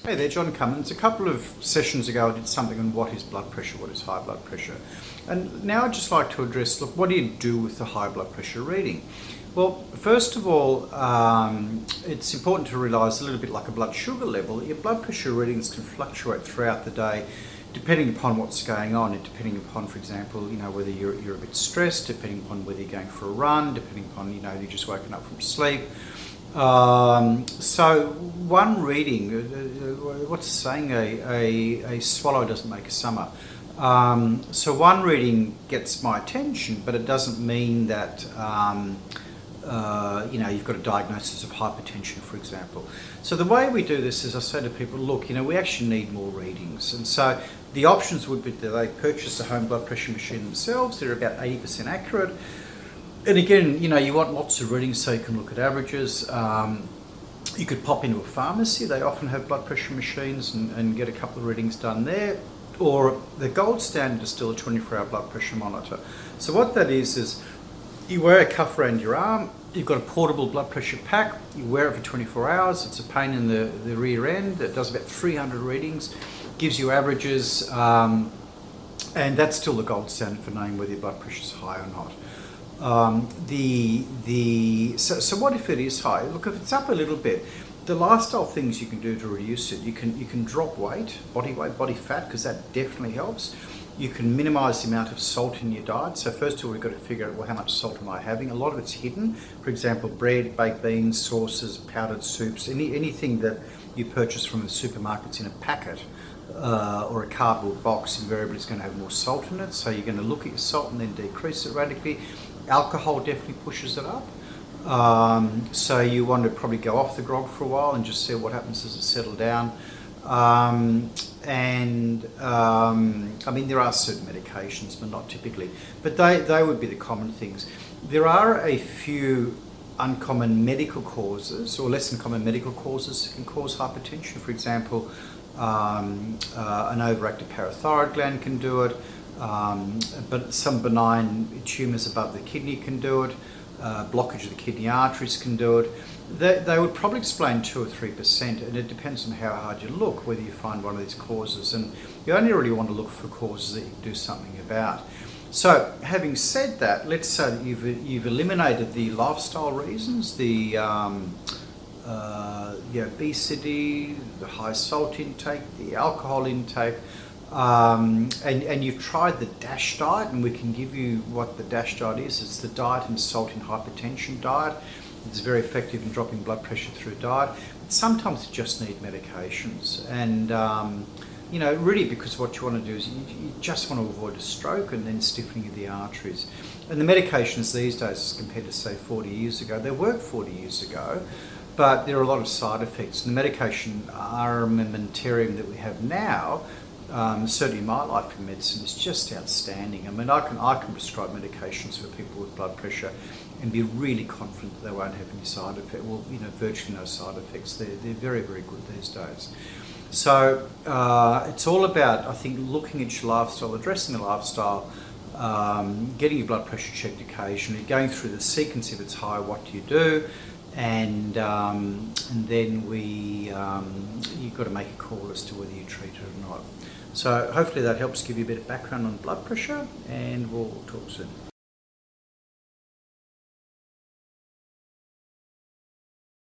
Hey there, John Cummins. A couple of sessions ago I did something on what is blood pressure, what is high blood pressure. And now I'd just like to address, look, what do you do with the high blood pressure reading? Well, first of all, it's important to realise, a little bit like a blood sugar level, your blood pressure readings can fluctuate throughout the day depending upon what's going on, and depending upon, for example, whether you're a bit stressed, depending upon whether you're going for a run, depending upon, you've just woken up from sleep. So one reading, what's saying, a swallow doesn't make a summer. So one reading gets my attention, but it doesn't mean that you've got a diagnosis of hypertension, for example. So the way we do this is I say to people, look, we actually need more readings. And so the options would be that they purchase a home blood pressure machine themselves. They're about 80% accurate. And again, you want lots of readings so you can look at averages. You could pop into a pharmacy. They often have blood pressure machines and get a couple of readings done there. Or the gold standard is still a 24-hour blood pressure monitor. So what that is you wear a cuff around your arm, you've got a portable blood pressure pack, you wear it for 24 hours, it's a pain in the rear end, it does about 300 readings, gives you averages, and that's still the gold standard for knowing whether your blood pressure is high or not. So what if it is high? Look, if it's up a little bit, the lifestyle things you can do to reduce it, you can drop weight, body fat, because that definitely helps. You can minimise the amount of salt in your diet. So first of all, we've got to figure out, well, how much salt am I having? A lot of it's hidden. For example, bread, baked beans, sauces, powdered soups, anything that you purchase from the supermarkets in a packet or a cardboard box, invariably is going to have more salt in it. So you're going to look at your salt and then decrease it radically. Alcohol definitely pushes it up. So you want to probably go off the grog for a while and just see what happens as it settles down. There are certain medications, but not typically. But they would be the common things. There are a few uncommon medical causes, or less than common medical causes, that can cause hypertension. For example, an overactive parathyroid gland can do it, but some benign tumours above the kidney can do it. Blockage of the kidney arteries can do it. They would probably explain 2 or 3%, and it depends on how hard you look whether you find one of these causes. And you only really want to look for causes that you can do something about. So, having said that, let's say that you've eliminated the lifestyle reasons, the obesity, the high salt intake, the alcohol intake, and you've tried the DASH diet, and we can give you what the DASH diet is. It's the diet and salt in hypertension diet. It's very effective in dropping blood pressure through diet. But sometimes you just need medications, and really, because what you want to do is you just want to avoid a stroke and then stiffening of the arteries. And the medications these days, as compared to say 40 years ago, they worked 40 years ago, but there are a lot of side effects. And the medication armamentarium that we have now, certainly in my life in medicine, is just outstanding. I can prescribe medications for people with blood pressure and be really confident that they won't have any side effects. Well, virtually no side effects. They're very, very good these days. So it's all about, I think, looking at your lifestyle, addressing the lifestyle, getting your blood pressure checked occasionally, going through the sequence. If it's high, what do you do? And then you've got to make a call as to whether you treat it or not. So hopefully that helps give you a bit of background on blood pressure, and we'll talk soon.